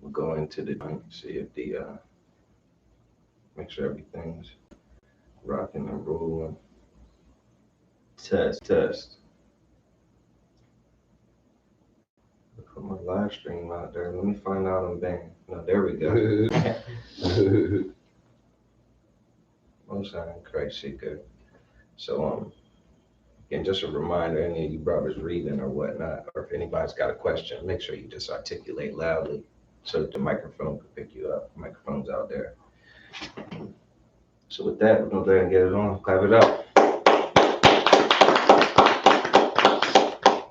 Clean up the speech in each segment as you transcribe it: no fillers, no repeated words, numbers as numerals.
We'll go into the joint, see if the make sure everything's rocking and rolling. Test. Put my live stream out there. Let me find out I'm banned. No, there we go. Most in Christ, she good. So again, just a reminder, any of you brothers reading or whatnot, or if anybody's got a question, make sure you just articulate loudly so that the microphone can pick you up. Microphone's out there. So with that, we're gonna go ahead and get it on. Clap it up.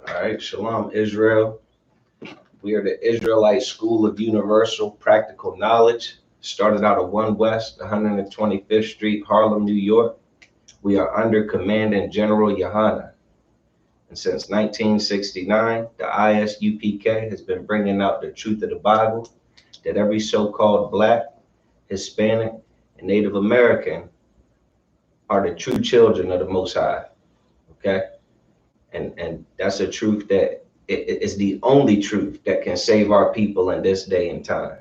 All right, Shalom, Israel. We are the Israelite School of Universal Practical Knowledge. Started out of 1 West, 125th Street, Harlem, New York. We are under Commandant General Yohana. And since 1969, the ISUPK has been bringing out the truth of the Bible, that every so-called Black, Hispanic, and Native American are the true children of the Most High, okay? And that's a truth that is the only truth that can save our people in this day and time.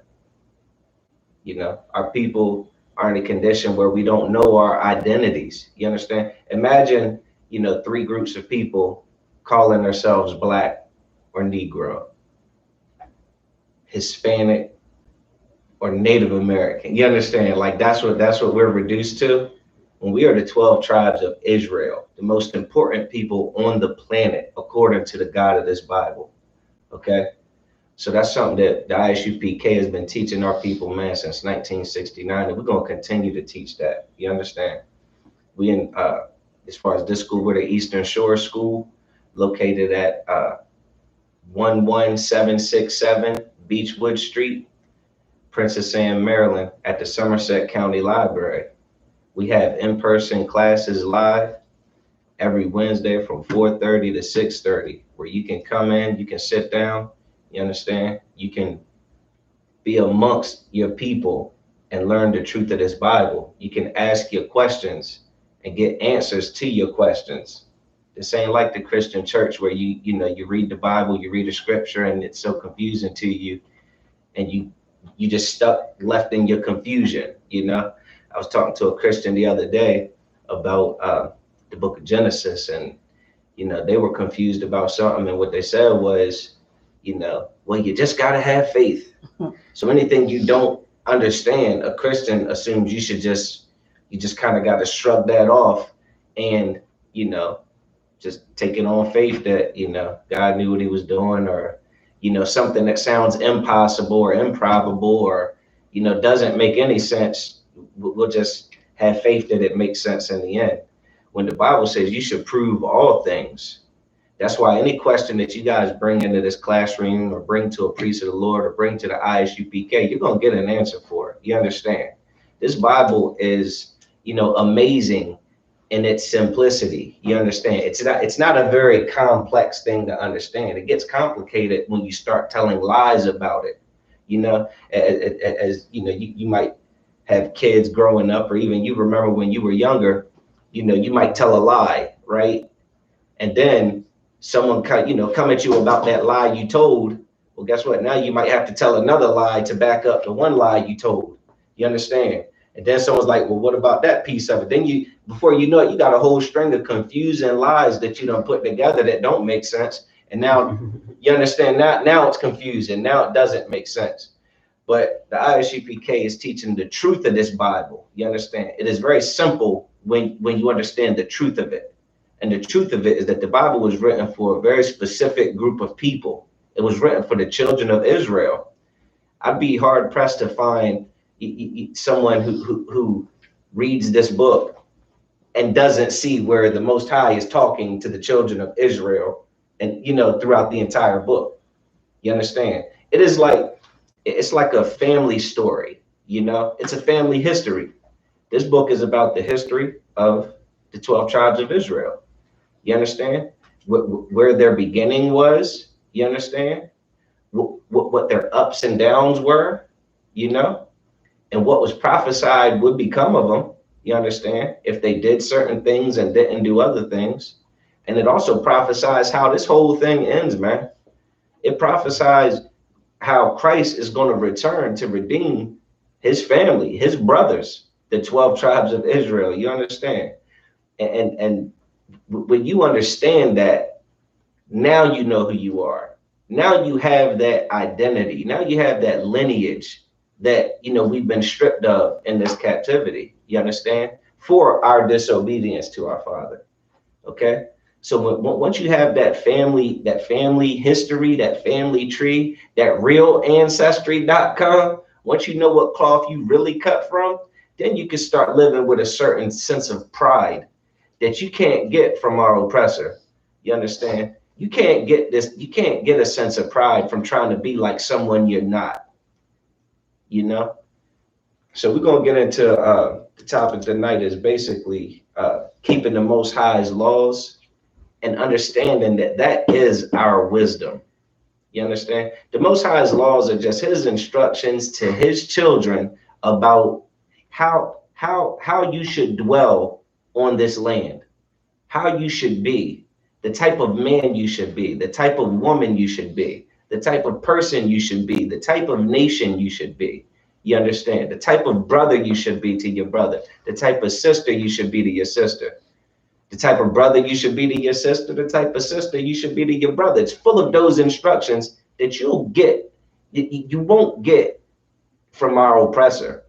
You know, our people are in a condition where we don't know our identities. You understand? Imagine, 3 groups of people calling themselves Black or Negro, Hispanic or Native American. You understand? Like that's what we're reduced to. When we are the 12 tribes of Israel, the most important people on the planet, according to the God of this Bible. Okay? So that's something that the ISUPK has been teaching our people, man, since 1969, and we're going to continue to teach that. You understand? We in, as far as this school, we're the Eastern Shore School, located at 11767 Beechwood Street, Princess Anne, Maryland, at the Somerset County Library. We have in-person classes live every Wednesday from 4:30 to 6:30, where you can come in, you can sit down, you understand? You can be amongst your people and learn the truth of this Bible. You can ask your questions and get answers to your questions. This ain't like the Christian church where you read the Bible, you read a scripture, and it's so confusing to you, and you just left in your confusion. I was talking to a Christian the other day about the book of Genesis, and they were confused about something, and what they said was, well, you just gotta have faith. So anything you don't understand, a Christian assumes you just kind of got to shrug that off and just take it on faith that God knew what he was doing, or something that sounds impossible or improbable or doesn't make any sense. We'll just have faith that it makes sense in the end. When the Bible says you should prove all things, that's why any question that you guys bring into this classroom or bring to a priest of the Lord or bring to the ISUPK, you're going to get an answer for it. You understand? This Bible is, amazing in its simplicity. You understand? It's not a very complex thing to understand. It gets complicated when you start telling lies about it. As you might have kids growing up, or even you remember when you were younger, you might tell a lie, right? And then someone come at you about that lie you told. Well, guess what? Now you might have to tell another lie to back up the one lie you told. You understand? And then someone's like, well, what about that piece of it? Then before you know it, you got a whole string of confusing lies that you don't put together that don't make sense. And now you understand, now it's confusing. Now it doesn't make sense. But the ISUPK is teaching the truth of this Bible. You understand? It is very simple when you understand the truth of it. And the truth of it is that the Bible was written for a very specific group of people. It was written for the children of Israel. I'd be hard pressed to find someone who reads this book and doesn't see where the Most High is talking to the children of Israel, and throughout the entire book. You understand? It's like a family story. It's a family history. This book is about the history of the 12 tribes of Israel. You understand? Where their beginning was. You understand? What their ups and downs were, and what was prophesied would become of them. You understand? If they did certain things and didn't do other things. And it also prophesies how this whole thing ends, man. It prophesies how Christ is going to return to redeem his family, his brothers, the 12 tribes of Israel. You understand? And when you understand that, now you know who you are. Now you have that identity. Now you have that lineage that we've been stripped of in this captivity. You understand? For our disobedience to our Father. Okay. So once you have that family history, that family tree, that real ancestry.com, once you know what cloth you really cut from, then you can start living with a certain sense of pride that you can't get from our oppressor. You understand? You can't get this, you can't get a sense of pride from trying to be like someone you're not, you know? So we're gonna get into the topic tonight is basically keeping the Most High's laws and understanding that that is our wisdom. You understand? The Most High's laws are just his instructions to his children about how you should dwell on this land, how you should be, the type of man you should be, the type of woman you should be, the type of person you should be, the type of nation you should be. You understand? The type of brother you should be to your brother, the type of sister you should be to your sister, the type of brother you should be to your sister, the type of sister you should be to your brother. It's full of those instructions that you'll get, you won't get from our oppressor.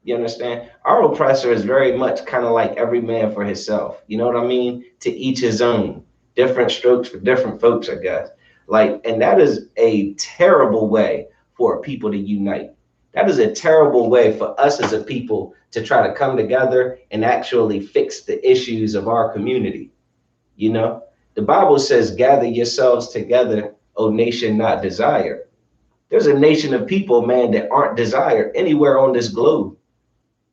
You understand? Our oppressor is very much kind of like every man for himself. You know what I mean? To each his own. Different strokes for different folks, I guess. Like, and that is a terrible way for people to unite. That is a terrible way for us as a people to try to come together and actually fix the issues of our community. You know, the Bible says, gather yourselves together, O nation not desired. There's a nation of people, man, that aren't desired anywhere on this globe.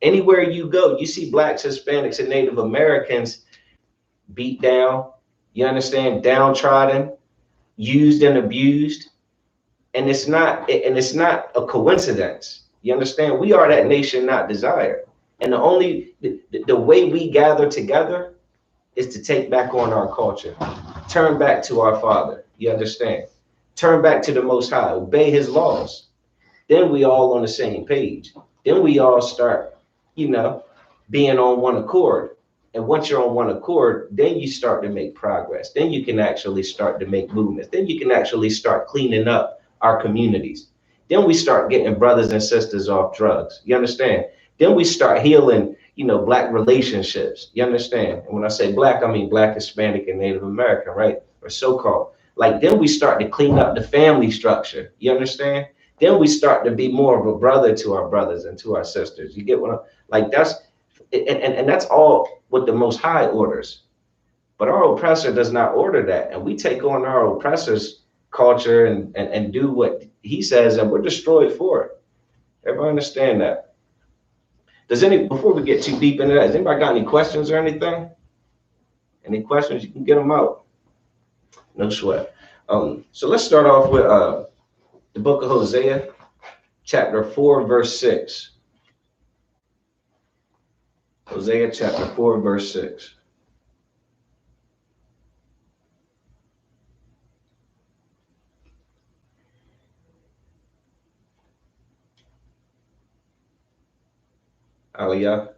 Anywhere you go, you see blacks, Hispanics, and Native Americans beat down, you understand, downtrodden, used and abused. And it's not a coincidence. You understand? We are that nation not desired. And the way we gather together is to take back on our culture, turn back to our Father. You understand? Turn back to the Most High, obey his laws. Then we all on the same page. Then we all start, you know, being on one accord. And once you're on one accord, then you start to make progress. Then you can actually start to make movements. Then you can actually start cleaning up our communities. Then we start getting brothers and sisters off drugs. You understand? Then we start healing, black relationships. You understand? And when I say black, I mean black, Hispanic, and Native American, right? Or so-called. Like, then we start to clean up the family structure. You understand? Then we start to be more of a brother to our brothers and to our sisters. You get what I'm like? And that's all what the Most High orders. But our oppressor does not order that. And we take on our oppressor's culture and do what he says, and we're destroyed for it. Everybody understand that? Before we get too deep into that, has anybody got any questions or anything? Any questions, you can get them out. No sweat. So let's start off with the book of Hosea, chapter 4, verse 6. Hosea chapter 4, verse 6. Aliyah,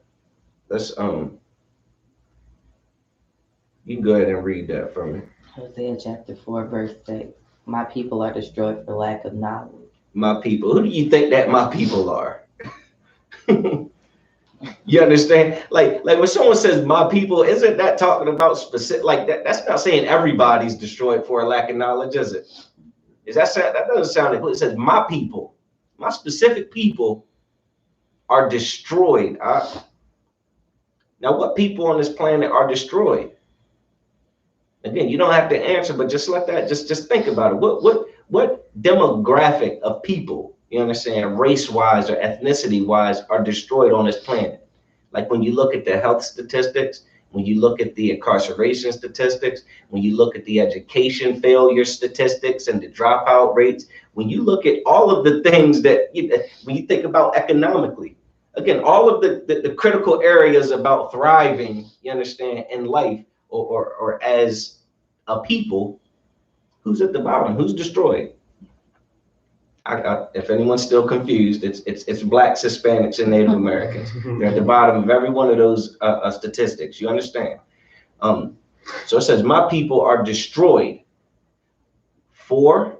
let's you can go ahead and read that for me. Hosea chapter 4, verse 6. My people are destroyed for lack of knowledge. My people. Who do you think that my people are? You understand? Like when someone says my people, isn't that talking about specific, like that? That's not saying everybody's destroyed for a lack of knowledge, is it? That doesn't sound like it says my people, my specific people are destroyed. Now, what people on this planet are destroyed? Again, you don't have to answer, but just let that just think about it. What demographic of people, you understand, race wise or ethnicity wise, are destroyed on this planet? Like when you look at the health statistics, when you look at the incarceration statistics, when you look at the education failure statistics and the dropout rates, when you look at all of the things that, when you think about economically, again, all of the critical areas about thriving, you understand, in life or as a people, who's at the bottom? Who's destroyed? If anyone's still confused, it's blacks, Hispanics, and Native Americans. They're at the bottom of every one of those statistics. You understand? Um, so it says, my people are destroyed for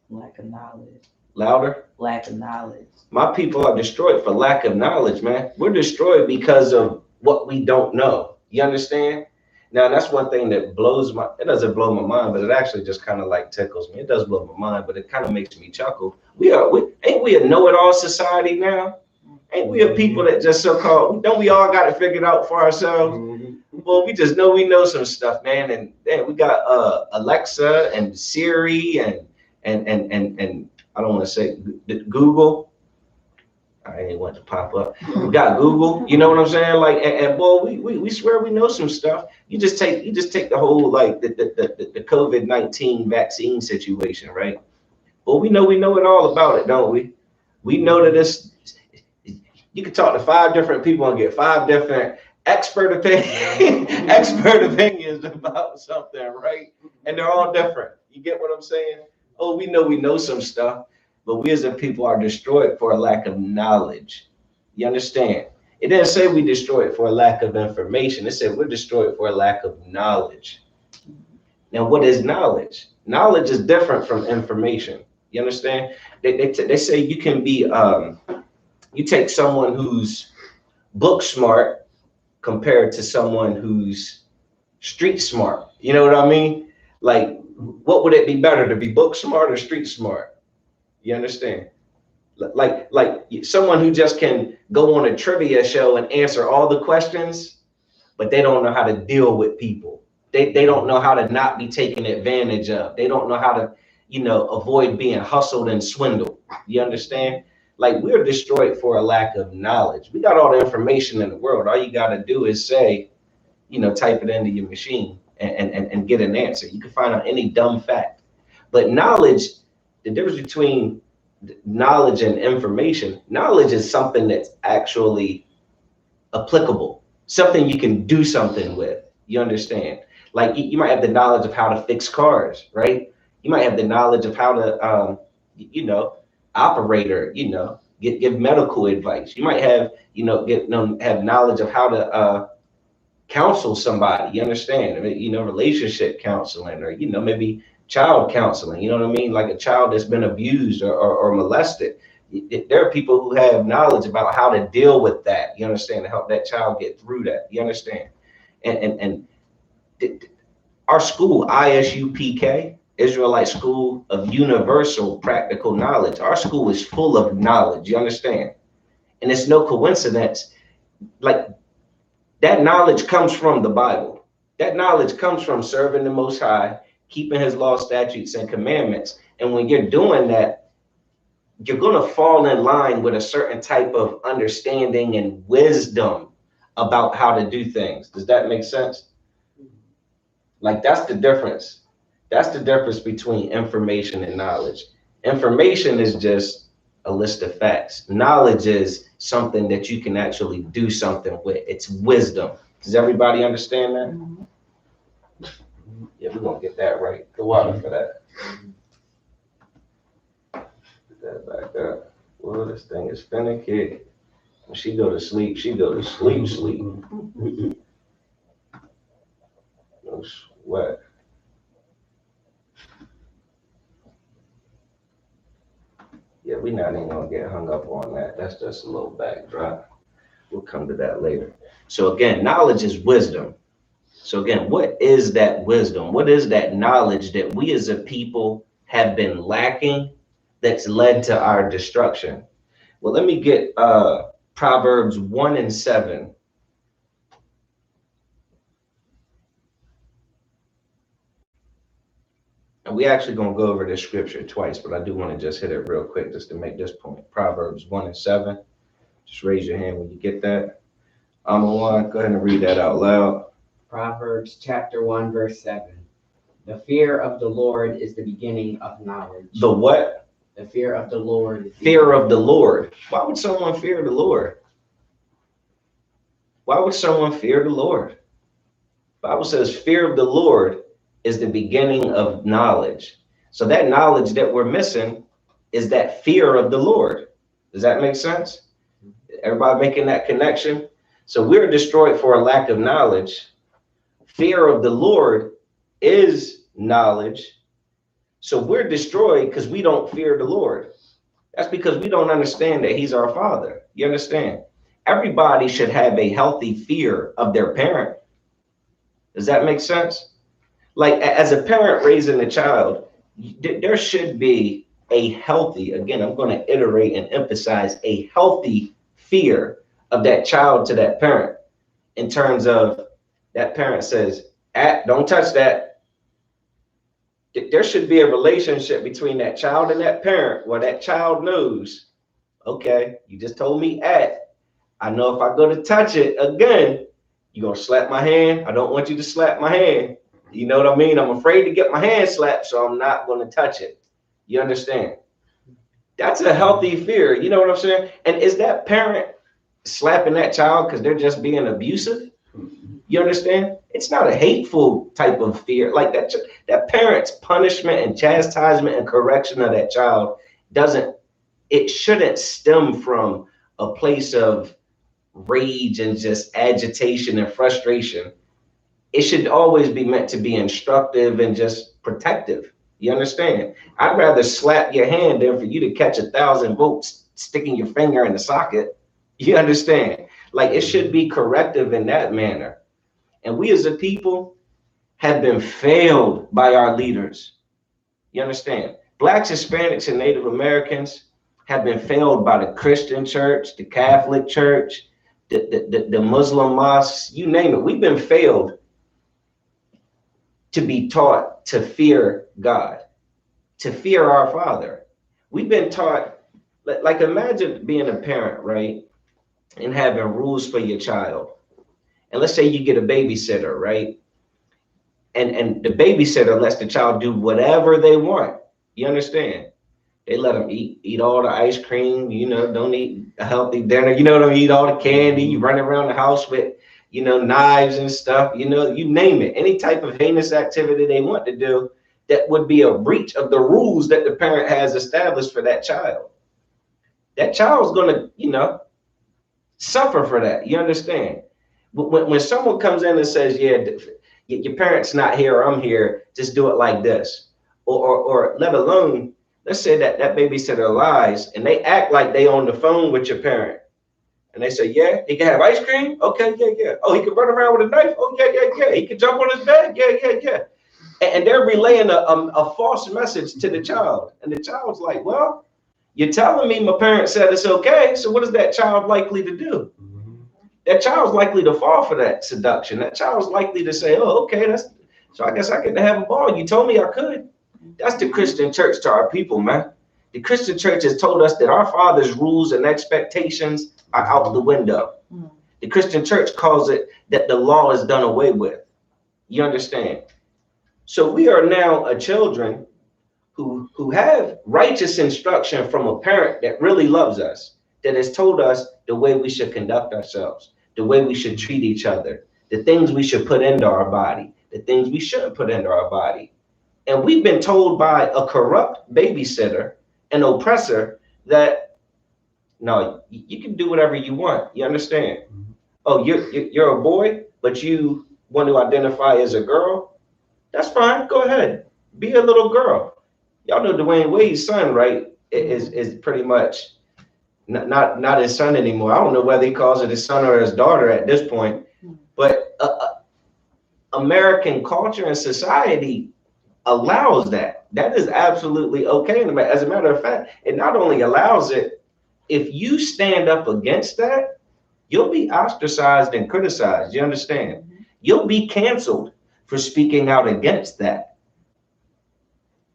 Lack of knowledge. louder. Lack of knowledge. My people are destroyed for lack of knowledge, man. We're destroyed because of what we don't know. You understand? Now that's one thing that it doesn't blow my mind, but it actually just kind of like tickles me. It does blow my mind, but it kind of makes me chuckle. Ain't we a know-it-all society now? Ain't we a people that just so-called, don't we all got it figured out for ourselves? Well, we just know we know some stuff, man. And we got Alexa and Siri and I don't want to say Google. I ain't want to pop up. We got Google, you know what I'm saying? Like, and boy, we swear we know some stuff. You just take the whole like the COVID-19 vaccine situation, right? Well, we know it all about it, don't we? We know that you can talk to 5 different people and get 5 different expert opinions about something, right? And they're all different. You get what I'm saying? Oh, we know some stuff, but we as a people are destroyed for a lack of knowledge. You understand? It didn't say we destroyed for a lack of information. It said we're destroyed for a lack of knowledge. Now, what is knowledge? Knowledge is different from information. You understand? They say you can be, you take someone who's book smart compared to someone who's street smart. You know what I mean? Like, what would it be better to be book smart or street smart? You understand? Like someone who just can go on a trivia show and answer all the questions, but they don't know how to deal with people. They don't know how to not be taken advantage of. They don't know how to, avoid being hustled and swindled. You understand? Like, we're destroyed for a lack of knowledge. We got all the information in the world. All you got to do is say, type it into your machine and get an answer. You can find out any dumb fact. But knowledge, the difference between knowledge and information, knowledge is something that's actually applicable, something you can do something with. You understand? Like, you might have the knowledge of how to fix cars, right? You might have the knowledge of how to, operate or, give medical advice. You might have, have knowledge of how to counsel somebody. You understand? I mean, relationship counseling, or maybe child counseling. You know what I mean? Like a child that's been abused or molested. There are people who have knowledge about how to deal with that. You understand? To help that child get through that. You understand? And our school, ISUPK, Israelite School of Universal Practical Knowledge. Our school is full of knowledge. You understand? And it's no coincidence. Like, that knowledge comes from the Bible. That knowledge comes from serving the Most High, keeping his law, statutes, and commandments. And when you're doing that, you're going to fall in line with a certain type of understanding and wisdom about how to do things. Does that make sense? Like, that's the difference. That's the difference between information and knowledge. Information is just a list of facts. Knowledge is something that you can actually do something with. It's wisdom. Does everybody understand that? Mm-hmm. Yeah, we're gonna get that right. The water for that. Get that back up. Well, this thing is finicky. When she go to sleep, she go to sleep. No sweat. Yeah, we're not even gonna get hung up on that. That's just a little backdrop. We'll come to that later. So again, knowledge is wisdom. So again, what is that wisdom? What is that knowledge that we as a people have been lacking that's led to our destruction? Well, let me get Proverbs 1:7. And we actually gonna go over this scripture twice, but I do want to just hit it real quick just to make this point. Proverbs 1:7. Just raise your hand when you get that. One, go ahead and read that out loud. Proverbs chapter 1, verse 7. The fear of the Lord is the beginning of knowledge. The what? The fear of the Lord. Fear of the Lord. Why would someone fear the Lord? Why would someone fear the Lord? The Bible says fear of the Lord is the beginning of knowledge. So that knowledge that we're missing is that fear of the Lord. Does that make sense? Everybody making that connection? So we're destroyed for a lack of knowledge. Fear of the Lord is knowledge. So we're destroyed because we don't fear the Lord. That's because we don't understand that he's our father. You understand? Everybody should have a healthy fear of their parent. Does that make sense? Like as a parent raising a child, there should be a healthy, again, I'm going to iterate and emphasize a healthy fear of that child to that parent, in terms of that parent says, don't touch that. There should be a relationship between that child and that parent where that child knows, okay, you just told me I know if I go to touch it again, you're going to slap my hand. I don't want you to slap my hand. You know what I mean? I'm afraid to get my hand slapped, so I'm not going to touch it. You understand? That's a healthy fear. You know what I'm saying? And is that parent slapping that child because they're just being abusive? You understand? It's not a hateful type of fear. Like that parent's punishment and chastisement and correction of that child shouldn't stem from a place of rage and just agitation and frustration. It should always be meant to be instructive and just protective. You understand? I'd rather slap your hand than for you to catch 1,000 volts sticking your finger in the socket. You understand? Like it should be corrective in that manner. And we as a people have been failed by our leaders. You understand? Blacks, Hispanics, and Native Americans have been failed by the Christian church, the Catholic church, the Muslim mosques, you name it. We've been failed to be taught to fear God, to fear our Father. We've been taught, like imagine being a parent, right? And having rules for your child. And let's say you get a babysitter, right? And the babysitter lets the child do whatever they want. You understand? They let them eat all the ice cream, don't eat a healthy dinner, don't eat all the candy. You run around the house with, knives and stuff, you name it. Any type of heinous activity they want to do that would be a breach of the rules that the parent has established for that child. That child's going to, suffer for that. You understand? When someone comes in and says, yeah, your parent's not here, or I'm here, just do it like this. Or let alone, let's say that babysitter lies and they act like they on the phone with your parent. And they say, yeah, he can have ice cream? Okay, yeah. Oh, he can run around with a knife? Oh, yeah. He can jump on his bed? Yeah. And they're relaying a false message to the child. And the child's like, well, you're telling me my parent said it's okay, so what is that child likely to do? That child's likely to fall for that seduction. That child's likely to say, oh, okay, so I guess I get to have a ball. You told me I could. That's the Christian church to our people, man. The Christian church has told us that our Father's rules and expectations are out the window. The Christian church calls it that the law is done away with. You understand? So we are now a children who have righteous instruction from a parent that really loves us, that has told us the way we should conduct ourselves, the way we should treat each other, the things we should put into our body, the things we shouldn't put into our body. And we've been told by a corrupt babysitter, an oppressor, that no, you can do whatever you want. You understand? Oh, you're a boy, but you want to identify as a girl? That's fine. Go ahead. Be a little girl. Y'all know Dwayne Wade's son, right? Is pretty much not his son anymore. I don't know whether he calls it his son or his daughter at this point. But American culture and society allows that. That is absolutely okay. As a matter of fact, it not only allows it, if you stand up against that, you'll be ostracized and criticized. You understand? You'll be canceled for speaking out against that.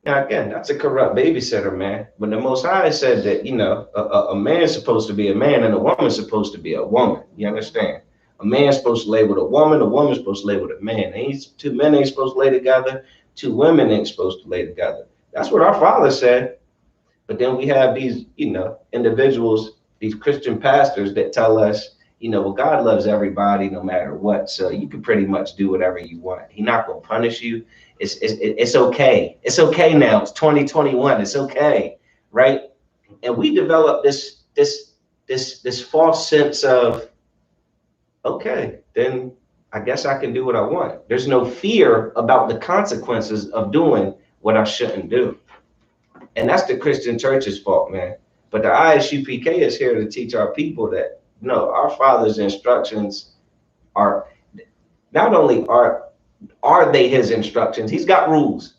Now, again, that's a corrupt babysitter, man. When the Most High said that, a man's supposed to be a man and a woman's supposed to be a woman. You understand? A man's supposed to lay with a woman's supposed to lay with a man. Two men ain't supposed to lay together. Two women ain't supposed to lay together. That's what our Father said. But then we have these, individuals, these Christian pastors that tell us, well, God loves everybody no matter what. So you can pretty much do whatever you want. He's not going to punish you. It's okay. It's okay now. It's 2021. It's okay. Right? And we develop this false sense of, okay, then I guess I can do what I want. There's no fear about the consequences of doing what I shouldn't do. And that's the Christian church's fault, man. But the ISUPK is here to teach our people that no, our Father's instructions are not only are they his instructions, he's got rules,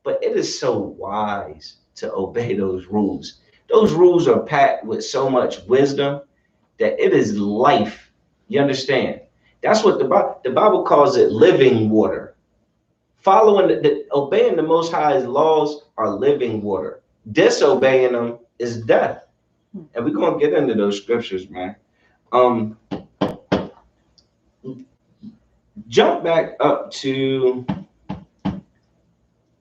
but it is so wise to obey those rules. Those rules are packed with so much wisdom that it is life. You understand? That's what the Bible calls it, living water. Following obeying the Most High's laws are living water. Disobeying them is death. And we're gonna get into those scriptures, man. Jump back up to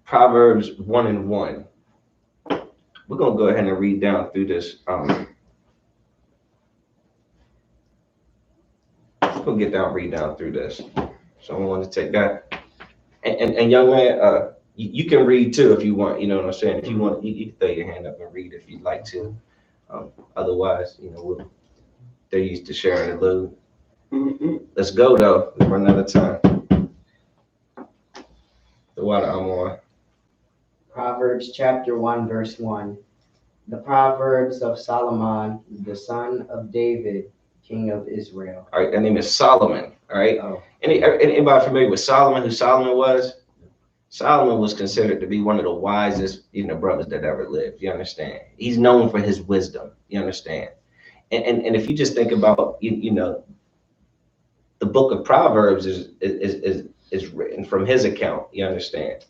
Proverbs 1:1. We're gonna go ahead and read down through this. We're gonna read down through this. Someone want to take that? And young man, you can read too if you want. You know what I'm saying? If you want, you can throw your hand up and read if you'd like to. Otherwise, they're used to sharing the load. Let's go though. We're running out of time. The water I'm on. Proverbs chapter 1, verse 1. The Proverbs of Solomon, the son of David, king of Israel. All right, that name is Solomon. All right. Oh. Anybody familiar with Solomon? Who Solomon was? Solomon was considered to be one of the wisest, brothers that ever lived. You understand? He's known for his wisdom. You understand? And if you just think about, the book of Proverbs is written from his account. You understand?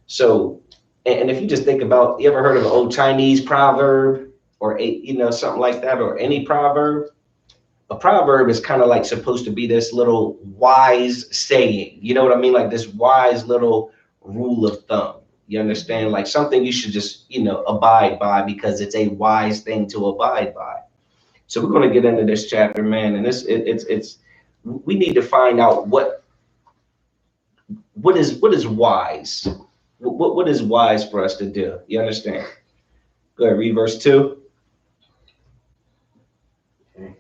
So, and if you just think about, you ever heard of an old Chinese proverb or something like that, or any proverb? A proverb is kind of like supposed to be this little wise saying. You know what I mean? Like this wise little rule of thumb. You understand? Like something you should just, abide by because it's a wise thing to abide by. So we're going to get into this chapter, man. And we need to find out what is wise. What is wise for us to do? You understand? Go ahead, read verse 2. Okay.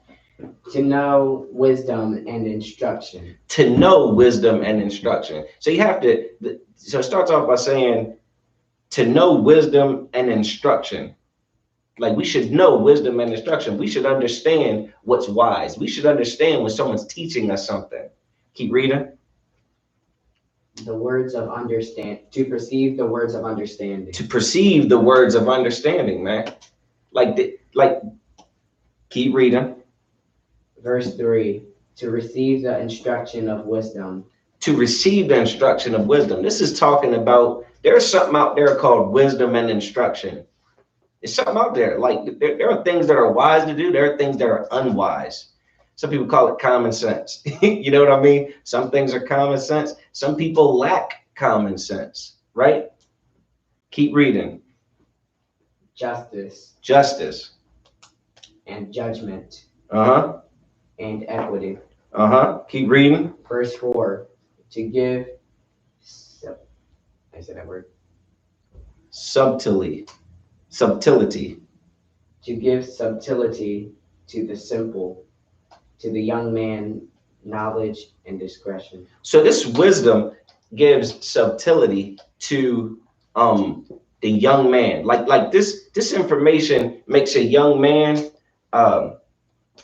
To know wisdom and instruction. To know wisdom and instruction. So you have to, so it starts off by saying to know wisdom and instruction. Like we should know wisdom and instruction. We should understand what's wise. We should understand when someone's teaching us something. Keep reading. The words of understand, to perceive the words of understanding. To perceive the words of understanding, man. Keep reading. Verse 3, to receive the instruction of wisdom. To receive the instruction of wisdom. This is talking about, there's something out there called wisdom and instruction. There's something out there. Like there are things that are wise to do. There are things that are unwise. Some people call it common sense. You know what I mean? Some things are common sense. Some people lack common sense, right? Keep reading. Justice. Justice. And judgment. Uh-huh. And equity. Uh-huh. Keep reading. Verse 4, to give, I said that word. Subtlety. To give subtlety to the simple, to the young man, knowledge and discretion. So this wisdom gives subtlety to the young man. Like this information makes a young man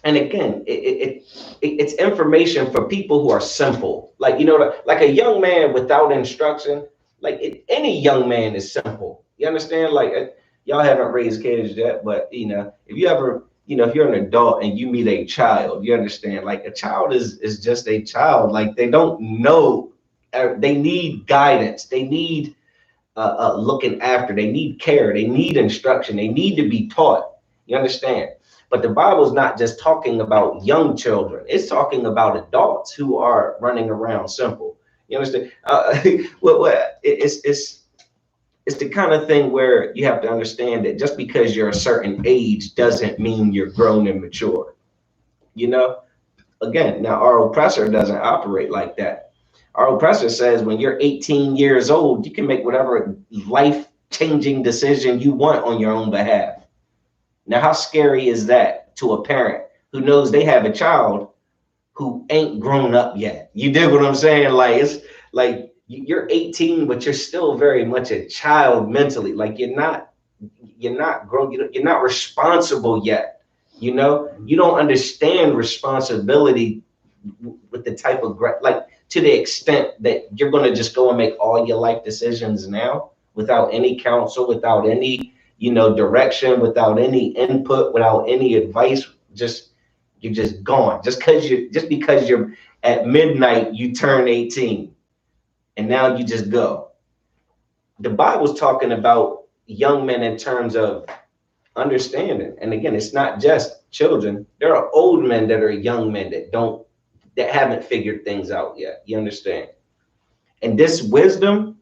and again, it's information for people who are simple. Like like a young man without instruction, any young man is simple. You understand? Like y'all haven't raised kids yet, but if you ever, if you're an adult and you meet a child, you understand, like a child is just a child. Like they don't know, they need guidance. They need looking after, they need care, they need instruction, they need to be taught. You understand? But the Bible is not just talking about young children. It's talking about adults who are running around simple. You understand? It's the kind of thing where you have to understand that just because you're a certain age doesn't mean you're grown and mature. Again, now our oppressor doesn't operate like that. Our oppressor says when you're 18 years old, you can make whatever life-changing decision you want on your own behalf. Now, how scary is that to a parent who knows they have a child who ain't grown up yet? You dig what I'm saying? Like, it's like you're 18, but you're still very much a child mentally. Like you're not grown, you're not responsible yet. You know, you don't understand responsibility with the type of like to the extent that you're going to just go and make all your life decisions now without any counsel, without any, direction, without any input, without any advice. Just you're just gone. Just because you're at midnight, you turn 18 and now you just go. The Bible's talking about young men in terms of understanding. And again, it's not just children. There are old men that are young men that haven't figured things out yet. You understand? And this wisdom,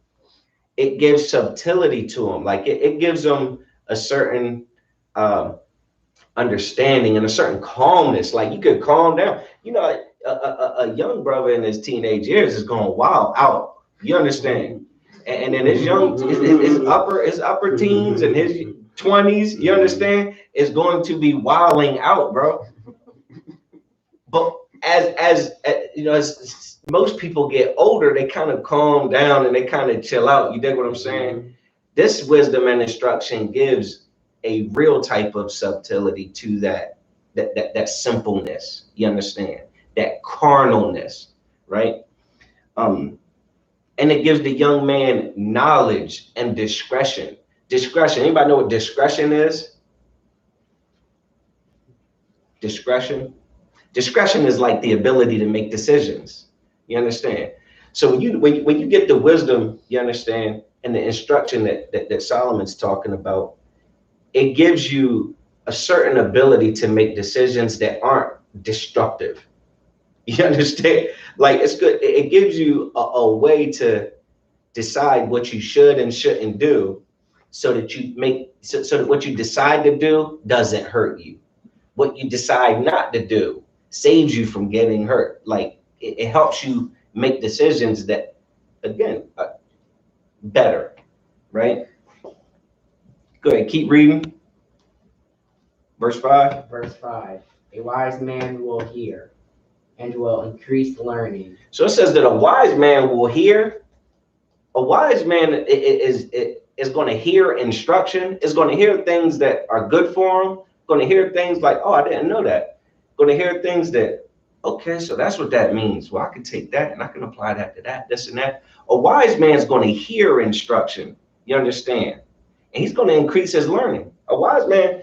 it gives subtlety to them. Like it gives them a certain understanding and a certain calmness. Like you could calm down. A young brother in his teenage years is going wild out. You understand? And then his upper teens and his 20s, you understand, is going to be wilding out, bro. But as most people get older, they kind of calm down and they kind of chill out. You dig what I'm saying? This wisdom and instruction gives a real type of subtlety to that simpleness. You understand? That carnalness, right? And it gives the young man knowledge and discretion. Discretion. Anybody know what discretion is? Discretion. Discretion is like the ability to make decisions. You understand? So when you get the wisdom, you understand, and the instruction that Solomon's talking about, it gives you a certain ability to make decisions that aren't destructive. You understand? Like it's good. It gives you a way to decide what you should and shouldn't do, so that what you decide to do doesn't hurt you. What you decide not to do saves you from getting hurt. Like it helps you make decisions that, again, are better, right? Go ahead, keep reading. Verse 5. Verse 5. A wise man will hear and will increase learning. So it says that a wise man will hear. A wise man is going to hear instruction, is going to hear things that are good for him, going to hear things like, oh, I didn't know that. Going to hear things that, okay, so that's what that means. Well, I can take that and I can apply that to that, this and that. A wise man's going to hear instruction. You understand? And he's going to increase his learning. A wise man,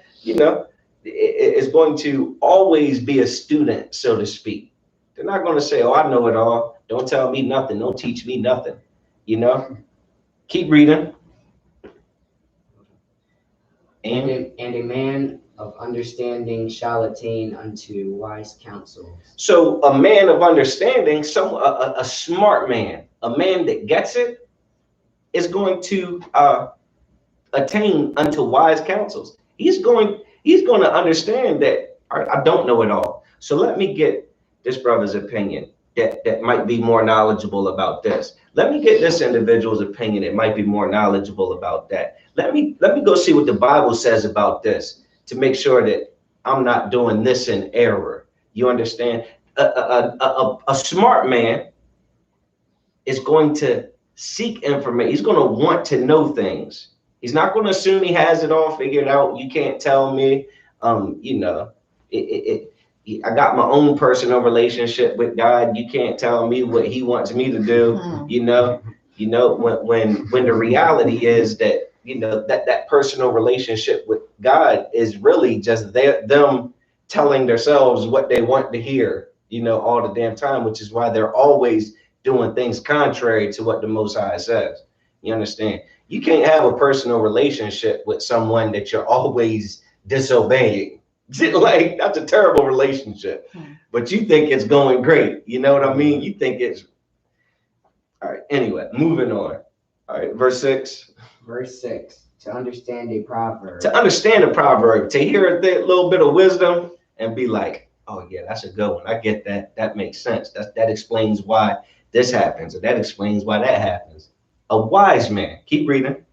is going to always be a student, so to speak. They're not going to say, oh, I know it all. Don't tell me nothing. Don't teach me nothing. Keep reading. And a man of understanding shall attain unto wise counsel. So a man of understanding, a smart man, a man that gets it, is going to attain unto wise counsels. He's going to understand that I don't know it all. So let me get this brother's opinion that might be more knowledgeable about this. Let me get this individual's opinion that might be more knowledgeable about that. Let me go see what the Bible says about this to make sure that I'm not doing this in error. You understand? A smart man is going to seek information. He's going to want to know things. He's not going to assume he has it all figured out. You can't tell me. I got my own personal relationship with God. You can't tell me what He wants me to do. When the reality is that that personal relationship with God is really just them telling themselves what they want to hear, all the damn time, which is why they're always doing things contrary to what the Most High says. You understand? You can't have a personal relationship with someone that you're always disobeying. Like, that's a terrible relationship, but you think it's going great. You know what I mean? You think it's all right. Anyway, moving on. All right, verse 6. Verse 6. To understand a proverb. To understand a proverb, to hear a little bit of wisdom and be like, oh yeah, that's a good one. I get that. That makes sense. That explains why this happens, or that explains why that happens. A wise man. Keep reading.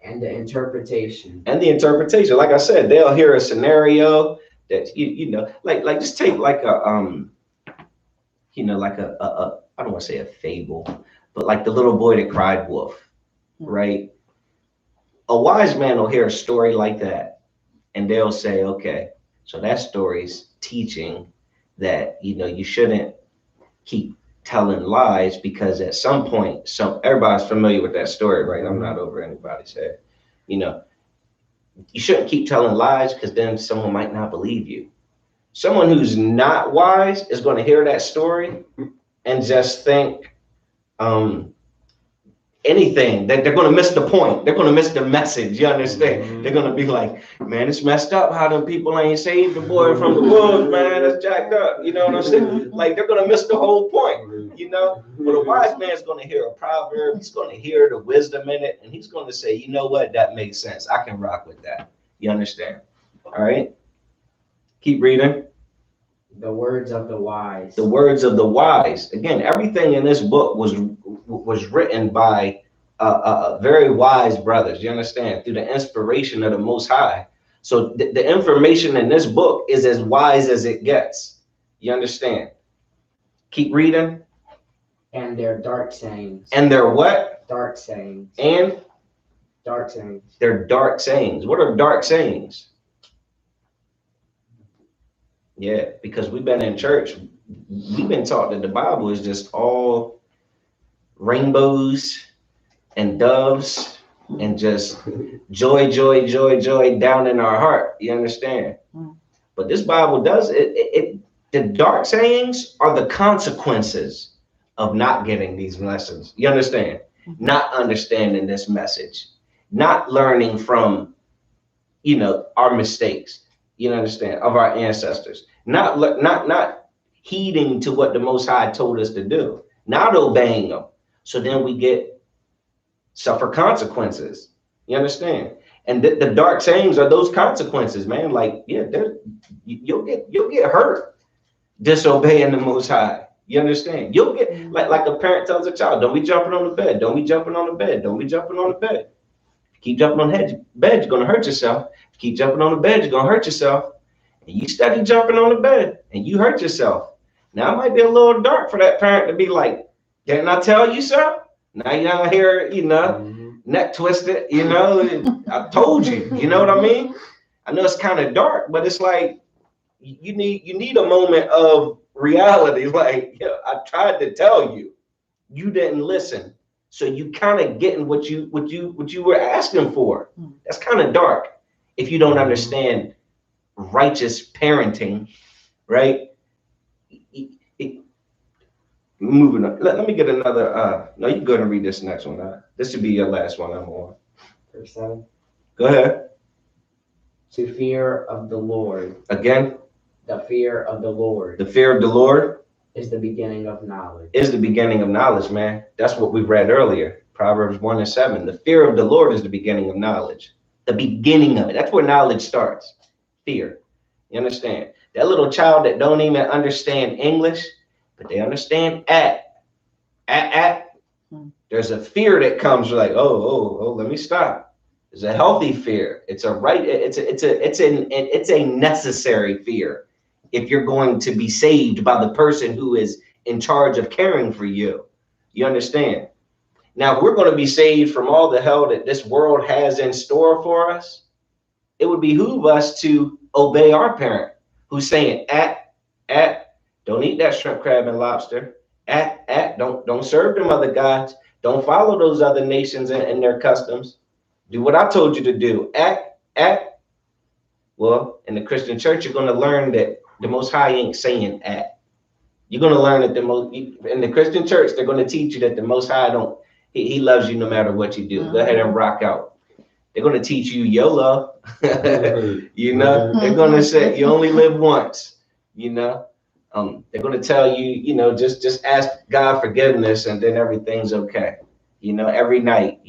And the interpretation. And the interpretation. Like I said, they'll hear a scenario that you know, like just take like a like a I don't want to say a fable, but like the little boy that cried wolf, right? A wise man will hear a story like that, and they'll say, okay, so that story's teaching that you shouldn't keep telling lies, because at some point, everybody's familiar with that story, right? I'm not over anybody's head. You shouldn't keep telling lies, because then someone might not believe you. Someone who's not wise is going to hear that story and just think anything, that they're going to miss the point. They're going to miss the message. You understand? They're going to be like, man, it's messed up how them people ain't saved the boy from the wolves, man. That's jacked up. You know what I'm saying? Like, they're going to miss the whole point, But a wise man's going to hear a proverb. He's going to hear the wisdom in it, and he's going to say, you know what? That makes sense. I can rock with that. You understand? All right? Keep reading. The words of the wise. The words of the wise. Again, everything in this book was written by very wise brothers. You understand? Through the inspiration of the Most High. So the information in this book is as wise as it gets. You understand? Keep reading. And their dark sayings. And their what? Dark sayings. And? Dark sayings. They're dark sayings. What are dark sayings? Yeah, because we've been in church. We've been taught that the Bible is just all rainbows and doves and just joy, joy, joy, joy down in our heart. You understand? But this Bible does it. The dark sayings are the consequences of not getting these lessons. You understand? Not understanding this message, not learning from, our mistakes. You understand? Of our ancestors, not heeding to what the Most High told us to do, not obeying them. So then we suffer consequences. You understand? And the dark sayings are those consequences, man. Like, yeah, you'll get hurt disobeying the Most High. You understand? You'll get like a parent tells a child, don't be jumping on the bed. Don't be jumping on the bed. Don't be jumping on the bed. Keep jumping on the bed, you're gonna hurt yourself. Keep jumping on the bed, you're gonna hurt yourself. And you study jumping on the bed and you hurt yourself. Now it might be a little dark for that parent to be like, didn't I tell you so? Now you're out here, neck twisted, I told you, you know what I mean? I know it's kind of dark, but it's like you need a moment of reality. Like, I tried to tell you, you didn't listen. So you kind of getting what you were asking for. That's kind of dark if you don't understand righteous parenting, right? Moving on. Let me get another. No, you go ahead and read this next one. This should be your last one. I'm on. Verse 7. Go ahead. To fear of the Lord. Again. The fear of the Lord. The fear of the Lord is the beginning of knowledge. Is the beginning of knowledge, man. That's what we read earlier. Proverbs 1:7. The fear of the Lord is the beginning of knowledge. The beginning of it. That's where knowledge starts. Fear. You understand? That little child that don't even understand English, but they understand at. There's a fear that comes like, oh, let me stop. It's a healthy fear. It's a right. It's a necessary fear if you're going to be saved by the person who is in charge of caring for you. You understand? Now, if we're going to be saved from all the hell that this world has in store for us, it would behoove us to obey our parent who's saying, don't eat that shrimp, crab, and lobster. Don't serve them other gods. Don't follow those other nations and their customs. Do what I told you to do. Well, in the Christian church, you're going to learn that the Most High ain't saying at. You're going to learn that in the Christian church, they're going to teach you that the Most High he loves you no matter what you do. Go ahead and rock out. They're going to teach you YOLO. They're going to say you only live once. They're going to tell you, just ask God forgiveness and then everything's okay. Every night,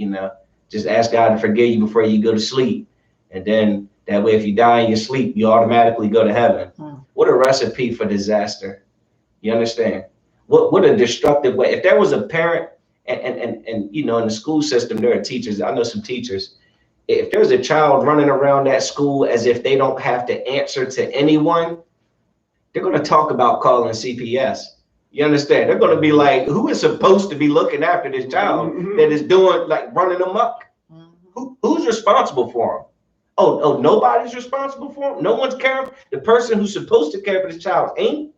just ask God to forgive you before you go to sleep. And then that way, if you die in your sleep, you automatically go to heaven. What a recipe for disaster. You understand? What a destructive way. If there was a parent and in the school system, there are teachers. I know some teachers If there's a child running around that school as if they don't have to answer to anyone, they're going to talk about calling CPS. You understand? They're going to be like, who is supposed to be looking after this child that is doing, like, running amok? Who's responsible for him? Oh, nobody's responsible for him? No one's caring? The person who's supposed to care for this child ain't?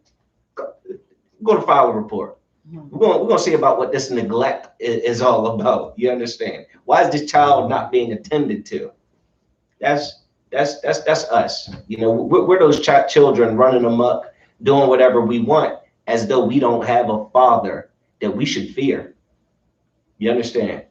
Go to file a report. We're going to see about what this neglect is all about. You understand? Why is this child not being attended to? That's us. You know, we're those children running amok, doing whatever we want, as though we don't have a father that we should fear. You understand?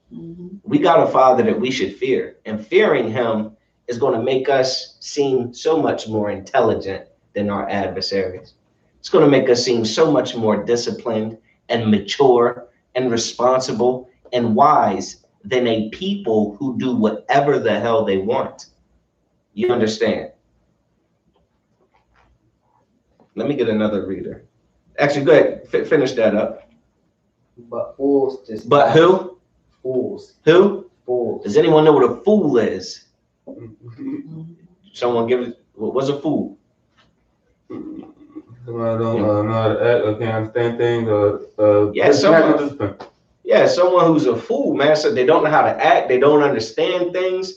We got a father that we should fear, and fearing him is going to make us seem so much more intelligent than our adversaries. It's going to make us seem so much more disciplined and mature and responsible and wise than a people who do whatever the hell they want. You understand? Let me get another reader. Actually, go ahead, finish that up. But fools despise. But who? Fools. Who? Fools. Does anyone know what a fool is? Someone give it. What's a fool? Somebody don't know how to act or can't understand things Someone who's a fool, man. So they don't know how to act. They don't understand things.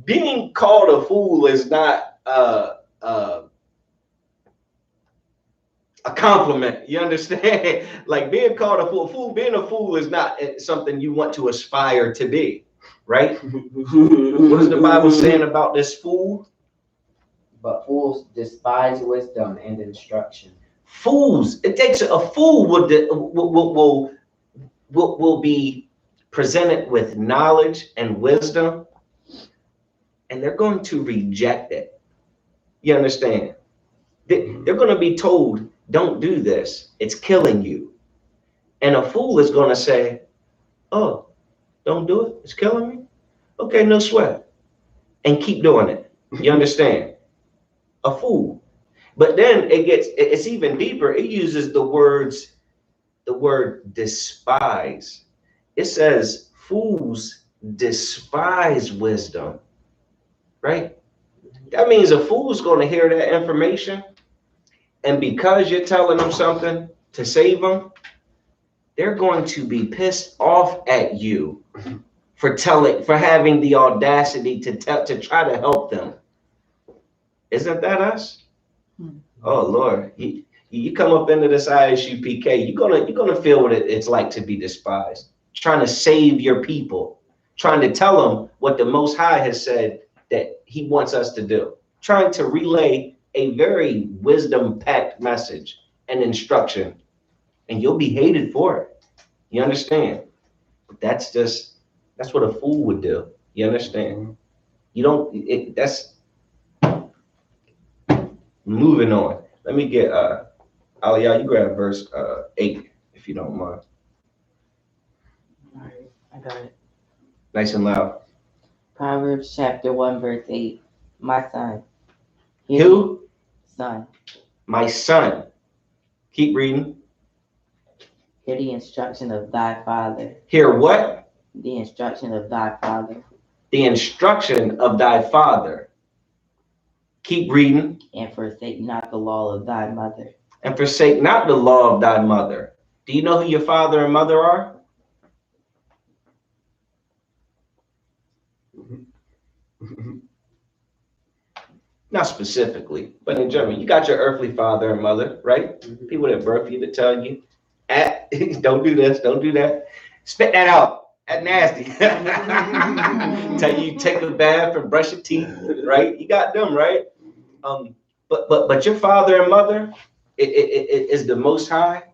Being called a fool is not a compliment. You understand? Like being called a fool. Being a fool is not something you want to aspire to be, right? What is the Bible saying about this fool? But fools despise wisdom and instruction. Fools. It takes a fool will be presented with knowledge and wisdom, and they're going to reject it. You understand? They're going to be told, don't do this. It's killing you. And a fool is going to say, oh, don't do it. It's killing me. Okay, no sweat. And keep doing it. You understand? A fool. But then it's even deeper. It uses the word despise. It says fools despise wisdom, right? That means a fool's going to hear that information, and because you're telling them something to save them, they're going to be pissed off at you for having the audacity to try to help them. Isn't that us? Oh Lord, you come up into this ISUPK, you're gonna feel what it's like to be despised. Trying to save your people, trying to tell them what the Most High has said that He wants us to do. Trying to relay a very wisdom-packed message and instruction, and you'll be hated for it. You understand? But that's what a fool would do. You understand? You don't. That's moving on. Let me get Aliyah, you grab verse 8 if you don't mind. All right, I got it. Nice and loud. Proverbs chapter 1, verse 8. My son. Who? Son. My son. Keep reading. Hear the instruction of thy father. Hear what? The instruction of thy father. The instruction of thy father. Keep reading. And forsake not the law of thy mother. And forsake not the law of thy mother. Do you know who your father and mother are? Not specifically, but in general, you got your earthly father and mother, right? People that birth you to tell you, don't do this, don't do that. Spit that out. That's nasty. Tell you take a bath and brush your teeth, right? You got them, right? But your father and mother it is the Most High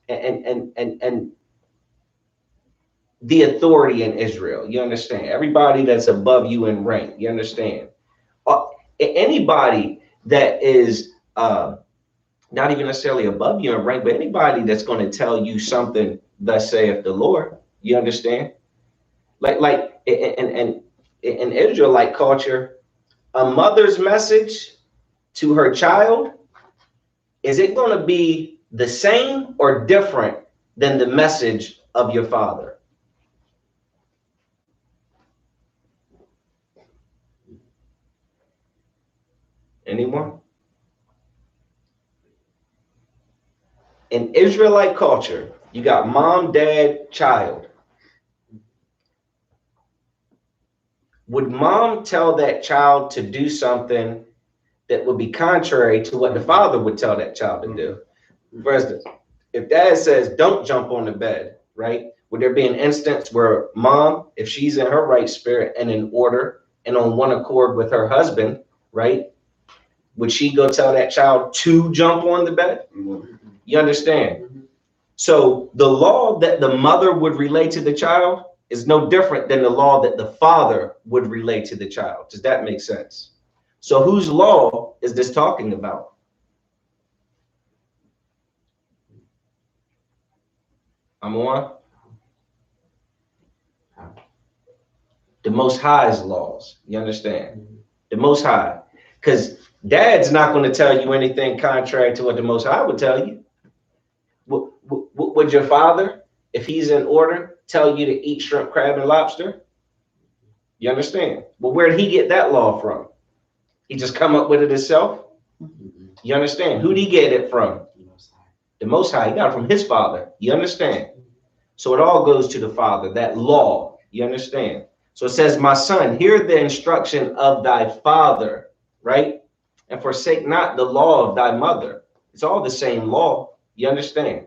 and the authority in Israel. You understand? Everybody that's above you in rank. You understand? Anybody that is not even necessarily above you in rank, but anybody that's going to tell you something, thus saith the Lord. You understand? Like in Israelite culture, a mother's message to her child, is it going to be the same or different than the message of your father? Anyone? In Israelite culture, you got mom, dad, child. Would mom tell that child to do something that would be contrary to what the father would tell that child to do? For instance, if dad says, don't jump on the bed, right? Would there be an instance where mom, if she's in her right spirit and in order and on one accord with her husband, right? Would she go tell that child to jump on the bed? You understand? So the law that the mother would relay to the child is no different than the law that the father would relay to the child. Does that make sense? So whose law is this talking about? I'm on. The Most High's laws. You understand? The Most High. Because dad's not going to tell you anything contrary to what the Most High would tell you. Would your father, if he's in order, tell you to eat shrimp, crab, and lobster? You understand? Well, where did he get that law from? He just come up with it himself? You understand? Who did he get it from? The Most High. He got it from his father. You understand? So it all goes to the father, that law. You understand? So it says, my son, hear the instruction of thy father, right? And forsake not the law of thy mother. It's all the same law. You understand?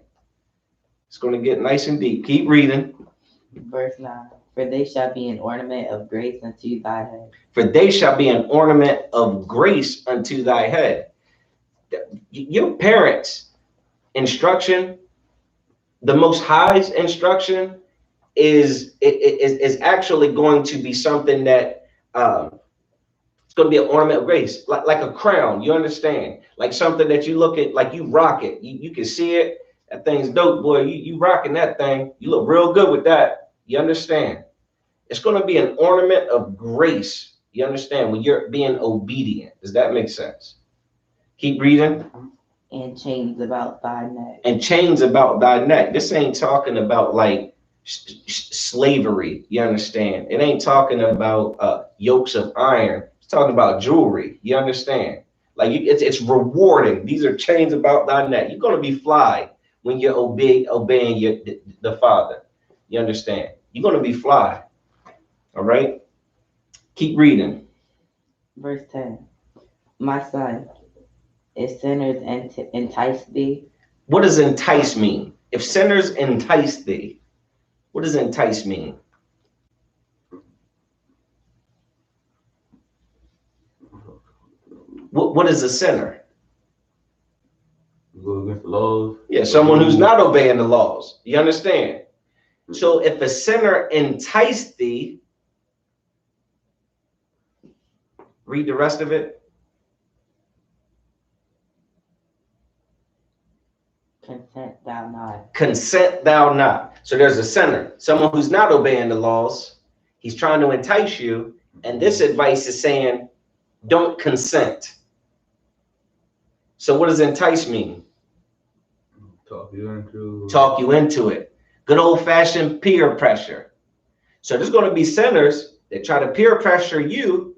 It's going to get nice and deep. Keep reading. Verse 9. For they shall be an ornament of grace unto thy head. For they shall be an ornament of grace unto thy head. Your parents' instruction, the Most High's instruction, is actually going to be something that it's going to be an ornament of grace, like a crown. You understand? Like something that you look at, like you rock it. You can see it. That thing's dope, boy. You rocking that thing. You look real good with that. You understand? It's going to be an ornament of grace. You understand? When you're being obedient. Does that make sense? Keep reading. And chains about thy neck. And chains about thy neck. This ain't talking about like slavery. You understand? It ain't talking about yokes of iron. It's talking about jewelry. You understand? Like it's rewarding. These are chains about thy neck. You're going to be fly when you're obeying the Father. You understand? You're going to be fly. All right? Keep reading. Verse 10. My son, if sinners entice thee. What does entice mean? If sinners entice thee, what does entice mean? What is a sinner? Go against the laws. Yeah, someone who's not obeying the laws. You understand? So if a sinner enticed thee, read the rest of it. Consent thou not. Consent thou not. So there's a sinner, someone who's not obeying the laws. He's trying to entice you. And this advice is saying, don't consent. So what does entice mean? Talk you into it. Good old fashioned peer pressure. So there's going to be sinners that try to peer pressure you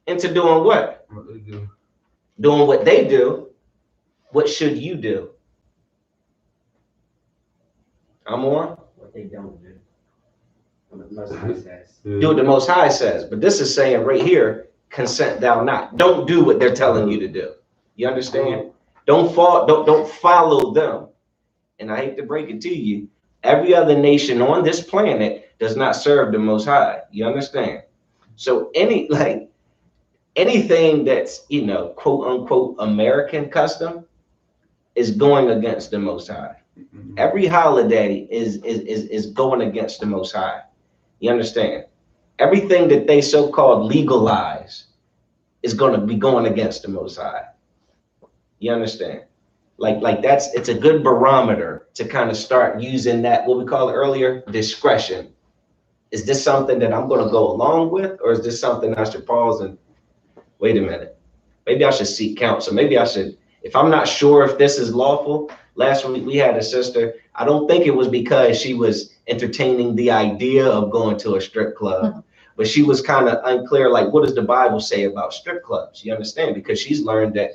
into doing what? What they do. Doing what they do. What should you do? I'm on. What they don't do. What the Most High says. Do what the Most High says. But this is saying right here, consent thou not. Don't do what they're telling you to do. You understand? Don't follow them. And I hate to break it to you, every other nation on this planet does not serve the Most High. You understand? So anything that's, quote unquote, American custom is going against the Most High. Every holiday is going against the Most High. You understand? Everything that they so-called legalize is going to be going against the Most High. You understand? Like it's a good barometer to kind of start using that, what we called earlier, discretion. Is this something that I'm going to go along with, or is this something I should pause and wait a minute? Maybe I should seek counsel. Maybe I should, if I'm not sure if this is lawful. Last week we had a sister. I don't think it was because she was entertaining the idea of going to a strip club, but she was kind of unclear, like, what does the Bible say about strip clubs? You understand? Because she's learned that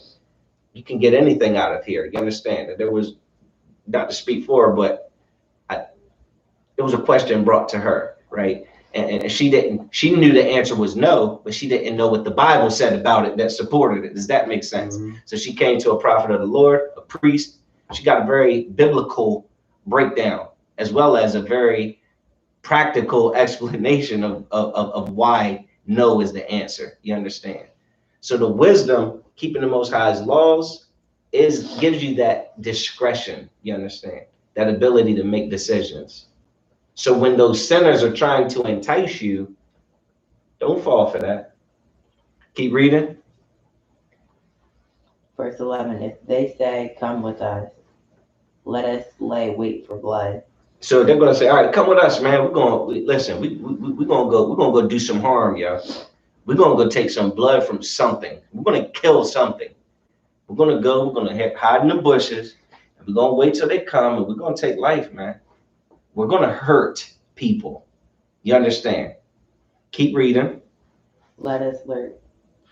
you can get anything out of here. You understand? That there was, not to speak for her, but it was a question brought to her, right? And she knew the answer was no, but she didn't know what the Bible said about it that supported it. Does that make sense? Mm-hmm. So she came to a prophet of the Lord, a priest. She got a very biblical breakdown, as well as a very practical explanation of why no is the answer. You understand? So the wisdom, keeping the Most High's laws, gives you that discretion. You understand? That ability to make decisions. So when those sinners are trying to entice you, don't fall for that. Keep reading. Verse 11, if they say, come with us, let us lay wait for blood. So they're gonna say, all right, come with us, man. We're gonna listen. We're gonna go do some harm, yo. We're gonna go take some blood from something. We're gonna kill something. We're gonna hide in the bushes, and we're gonna wait till they come, and we're gonna take life, man. We're gonna hurt people. You understand? Keep reading. Let us lurk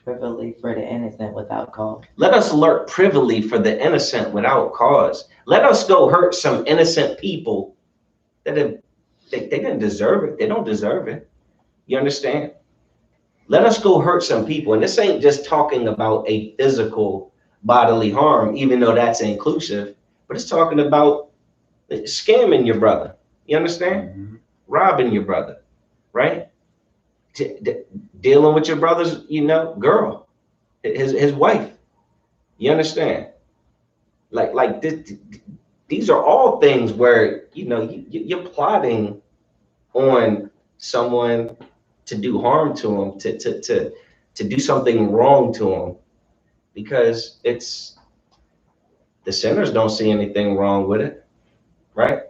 privily for the innocent without cause. Let us lurk privily for the innocent without cause. Let us go hurt some innocent people that they didn't deserve it. They don't deserve it. You understand? Let us go hurt some people. And this ain't just talking about a physical bodily harm, even though that's inclusive, but it's talking about scamming your brother. You understand? Mm-hmm. Robbing your brother, right? Dealing with your brother's, girl, his wife. You understand? Like this, these are all things where, you're plotting on someone to do harm to them, to do something wrong to them, because the sinners don't see anything wrong with it, right?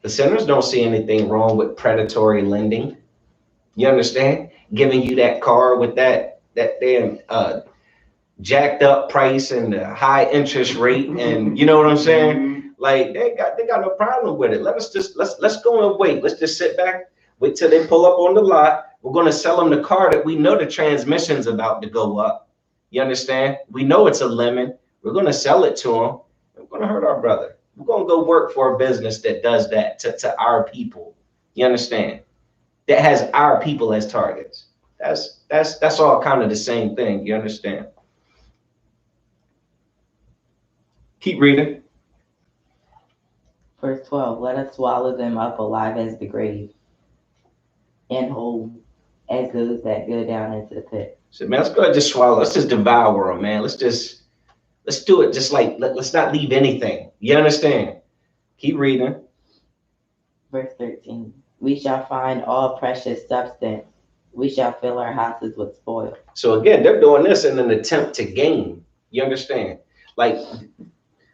The sinners don't see anything wrong with predatory lending. You understand? Giving you that car with that damn jacked up price and the high interest rate, and you know what I'm saying? Mm-hmm. Like they got no problem with it. Let's go and wait. Let's just sit back, wait till they pull up on the lot. We're gonna sell them the car that we know the transmission's about to go up. You understand? We know it's a lemon. We're gonna sell it to them. We're gonna hurt our brother. We're gonna go work for a business that does that to our people. You understand? That has our people as targets. That's all kind of the same thing. You understand? Keep reading. Verse 12, let us swallow them up alive as the grave, and whole as those that go down into the pit. So man, let's go ahead and just swallow. Let's just devour them, man. Let's do it. Just like, let's not leave anything. You understand? Keep reading. Verse 13, we shall find all precious substance. We shall fill our houses with spoil. So again, they're doing this in an attempt to gain. You understand? Like,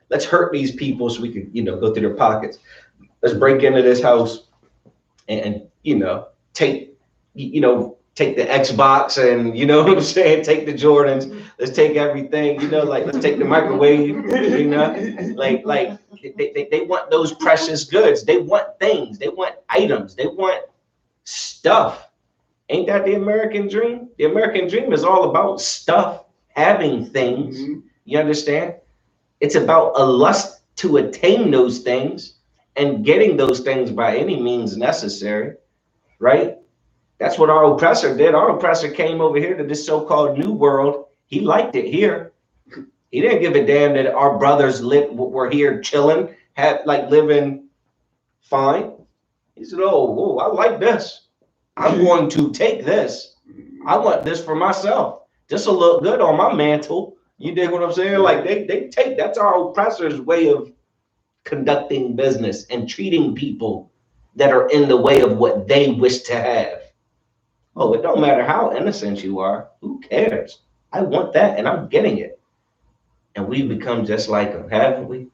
let's hurt these people so we can, go through their pockets. Let's break into this house and take the Xbox and, you know what I'm saying? Take the Jordans. Let's take everything, let's take the microwave, like they want those precious goods. They want things. They want items. They want stuff. Ain't that the American dream? The American dream is all about stuff, having things. Mm-hmm. You understand? It's about a lust to attain those things and getting those things by any means necessary, right? That's what our oppressor did. Our oppressor came over here to this so-called new world. He liked it here. He didn't give a damn that our brothers were here chilling, living fine. He said, oh, I like this. I'm going to take this. I want this for myself. This will look good on my mantle. You dig what I'm saying? Like they take, that's our oppressor's way of conducting business and treating people that are in the way of what they wish to have. Oh, it don't matter how innocent you are. Who cares? I want that and I'm getting it. And we become just like them, haven't we?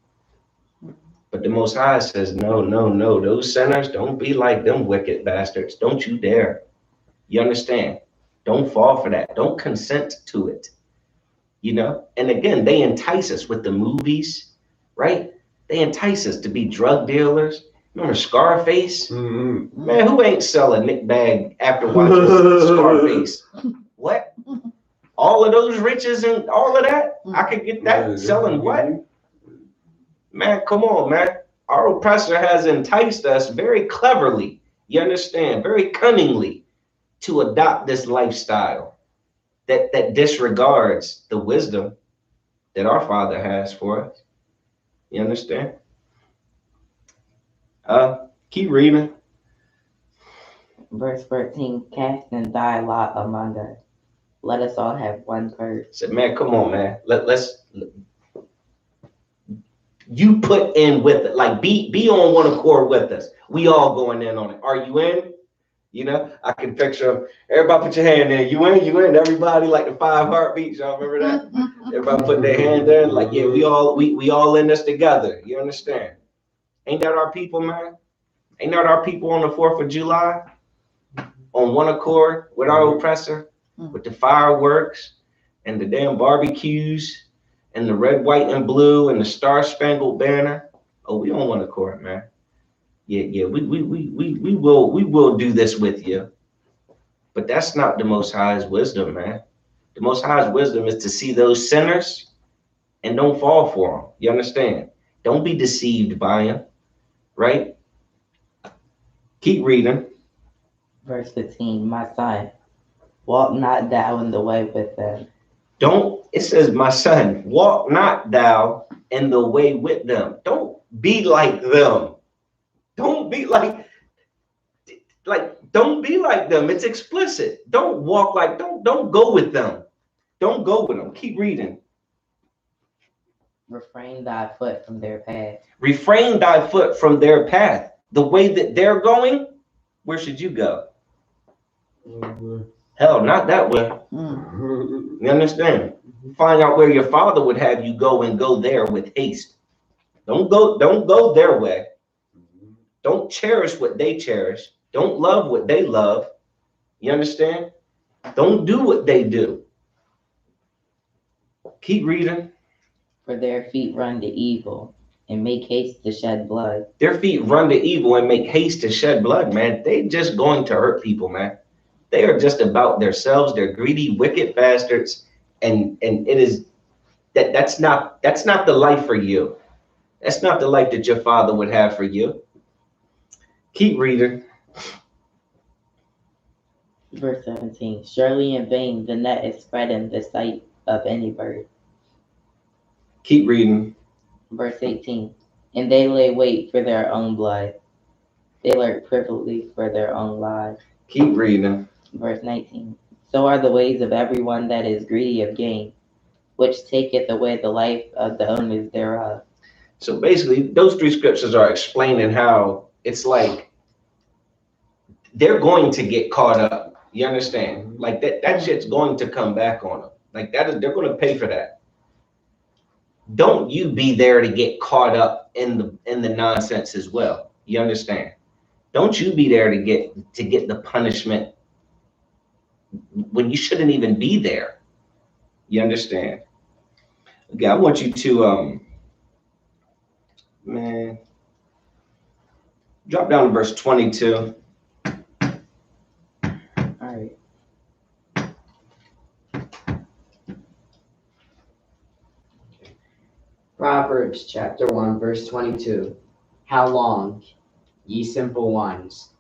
But the Most High says, no. Those sinners, don't be like them wicked bastards. Don't you dare. You understand? Don't fall for that. Don't consent to it. And again, they entice us with the movies, right? They entice us to be drug dealers, Remember Scarface? Mm-hmm. Man, who ain't selling Nick bag after watching Scarface? What? All of those riches and all of that? I could get that selling what? Man, come on, man. Our oppressor has enticed us very cleverly, you understand, very cunningly to adopt this lifestyle that disregards the wisdom that our Father has for us. You understand? Keep reading. Verse 14, cast and thy lot among us. Let us all have one purse. Said, man, come on, man. Let's you put in with it. Like be on one accord with us. We all going in on it. Are you in? You know, I can picture them. Everybody put your hand in. You in? You in? Everybody like the 5 heartbeats. Y'all remember that? Everybody put their hand in. Like, yeah, we all in this together. You understand? Ain't that our people, man? Ain't that our people on the 4th of July? On one accord with our oppressor, with the fireworks and the damn barbecues and the red, white, and blue and the Star-Spangled Banner. Oh, we on one accord, man. Yeah, we will do this with you. But that's not the Most High's wisdom, man. The Most High's wisdom is to see those sinners and don't fall for them. You understand? Don't be deceived by them, right? Keep reading. Verse 15, my son, walk not thou in the way with them. It says, my son, walk not thou in the way with them. Don't be like them. Don't be like, don't be like them. It's explicit. Don't walk like, don't go with them. Don't go with them. Keep reading. Refrain thy foot from their path. Refrain thy foot from their path. The way that they're going, where should you go? Hell, not that way. You understand? Find out where your Father would have you go and go there with haste. Don't go their way. Don't cherish what they cherish. Don't love what they love. You understand? Don't do what they do. Keep reading. For their feet run to evil and make haste to shed blood. Their feet run to evil and make haste to shed blood, man. They just going to hurt people, man. They are just about themselves. They're greedy, wicked bastards. And it is that's not the life for you. That's not the life that your Father would have for you. Keep reading. Verse 17, surely in vain the net is spread in the sight of any bird. Keep reading. Verse 18, and they lay wait for their own blood. They lurk privily for their own lives. Keep reading. Verse 19, so are the ways of everyone that is greedy of gain, which taketh away the life of the owners thereof. So basically, those 3 scriptures are explaining how it's like they're going to get caught up. You understand? Like that shit's going to come back on them. Like they're going to pay for that. Don't you be there to get caught up in the nonsense as well. You understand? Don't you be there to get the punishment when you shouldn't even be there. You understand? Okay, I want you to man, drop down to verse 22. All right. Proverbs chapter 1, verse 22. How long, ye simple ones,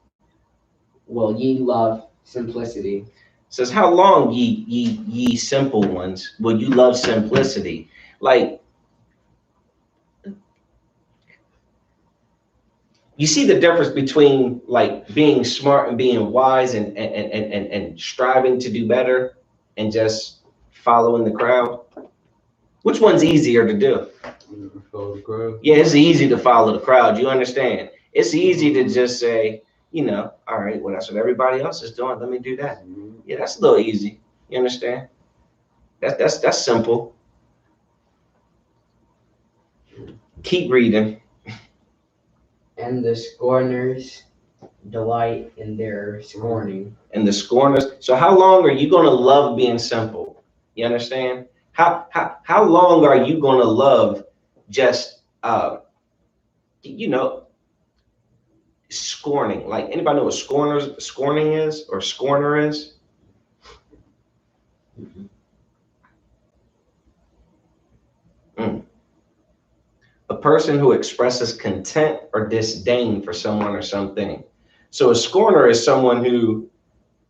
will ye love simplicity? It says, how long ye simple ones will you love simplicity? Like, you see the difference between like being smart and being wise and striving to do better and just following the crowd? Which one's easier to do? Follow the crowd. Yeah, it's easy to follow the crowd. You understand? It's easy to just say, you know, all right, well, that's what everybody else is doing. Let me do that. Yeah, that's a little easy. You understand? That's simple. Keep reading. And the scorners delight in their scorning. And the scorners. So how long are you going to love being simple? You understand? How long are you going to love just, you know, Scorning. Like, anybody know what scorning is or scorner is? A person who expresses contempt or disdain for someone or something. So a scorner is someone who,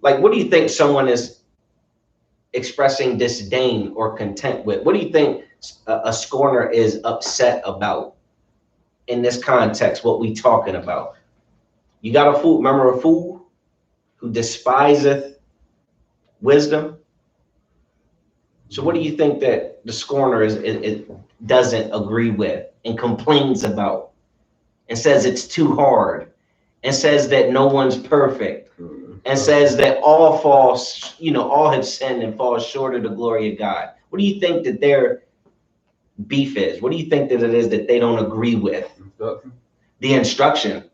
like, what do you think someone is expressing disdain or contempt with? What do you think a scorner is upset about in this context? What we talking about? You got a fool, remember a fool who despiseth wisdom? So what do you think that the scorner it doesn't agree with and complains about and says it's too hard and says that no one's perfect and says that all falls, all have sinned and fall short of the glory of God? What do you think that their beef is? What do you think that it is that they don't agree with? The instruction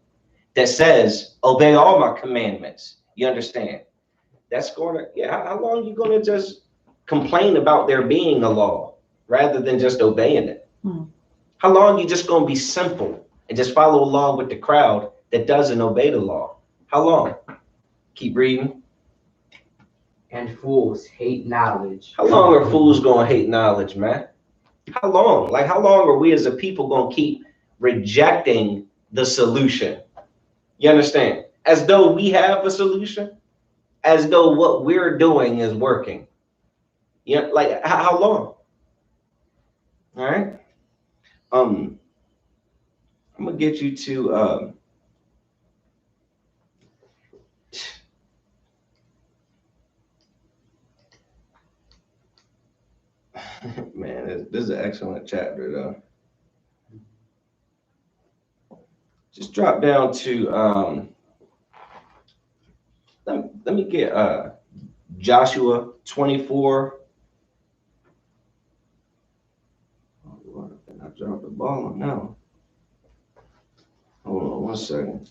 that says, obey all my commandments. You understand? That's scorner. Yeah, how long are you going to just complain about there being a law rather than just obeying it? How long are you just going to be simple and just follow along with the crowd that doesn't obey the law? How long? Keep reading. And fools hate knowledge. How long are fools going to hate knowledge, man? How long? Like, how long are we as a people going to keep rejecting the solution? You understand? As though we have a solution, as though what we're doing is working. Yeah, like, how long? All right. I'm gonna get you to man, this is an excellent chapter though. Just drop down to let me get Joshua 24. Oh Lord, I dropped the ball on now. Hold on 1 second.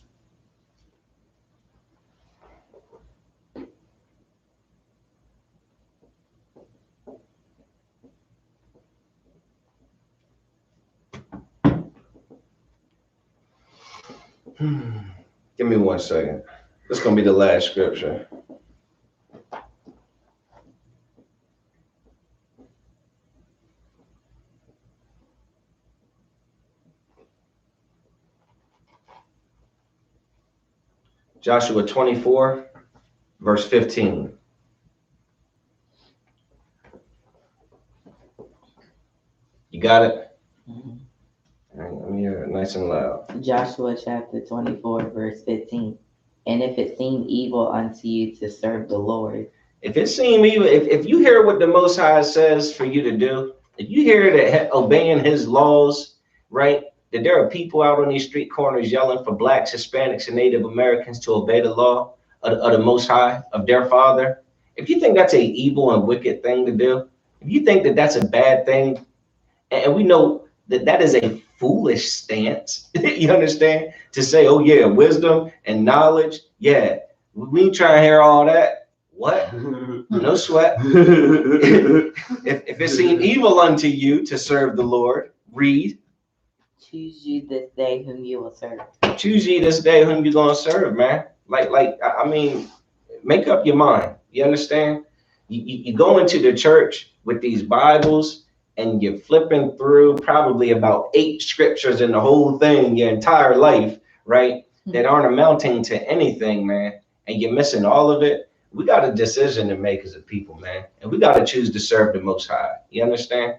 Give me 1 second. This is gonna be the last scripture. Joshua 24, verse 15. You got it? All right, let me hear it nice and loud. Joshua chapter 24, verse 15. And if it seem evil unto you to serve the Lord. If it seem evil, if you hear what the Most High says for you to do, if you hear that obeying his laws, right, that there are people out on these street corners yelling for blacks, Hispanics, and Native Americans to obey the law of the Most High, of their Father, if you think that's a evil and wicked thing to do, if you think that that's a bad thing, and we know that that is a foolish stance, you understand, to say, oh yeah, wisdom and knowledge, yeah, we ain't trying to hear all that. What? No sweat. If it seem evil unto you to serve the Lord, read. Choose you this day whom you will serve. Choose ye this day whom you're gonna serve, man. I mean, make up your mind. You understand? You go into the church with these Bibles and you're flipping through probably about 8 scriptures in the whole thing, your entire life, right? That aren't amounting to anything, man. And you're missing all of it. We got a decision to make as a people, man. And we got to choose to serve the Most High. You understand?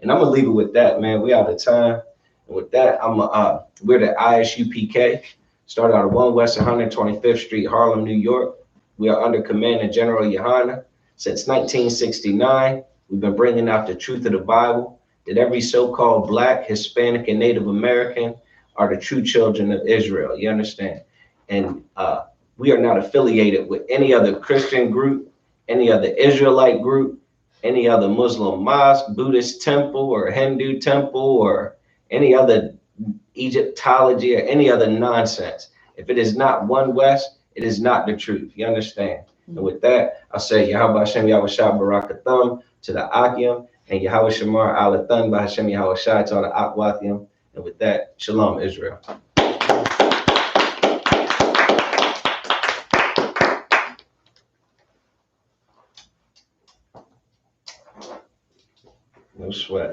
And I'm going to leave it with that, man. We out of time. And with that, we're the ISUPK. Started out of 1 West 125th Street, Harlem, New York. We are under command of General Yohana. Since 1969, we've been bringing out the truth of the Bible, that every so-called Black, Hispanic, and Native American are the true children of Israel. You understand? And we are not affiliated with any other Christian group, any other Israelite group, any other Muslim mosque, Buddhist temple, or Hindu temple, or any other Egyptology, or any other nonsense. If it is not One West, it is not the truth. You understand? And with that, I say Yahweh Hashem Yahweh Shah Barakatham to the Akim, and Yahweh Shamar Alathun by Hashem Yahweh Shah to all the Akwathium. And with that, Shalom Israel. No sweat.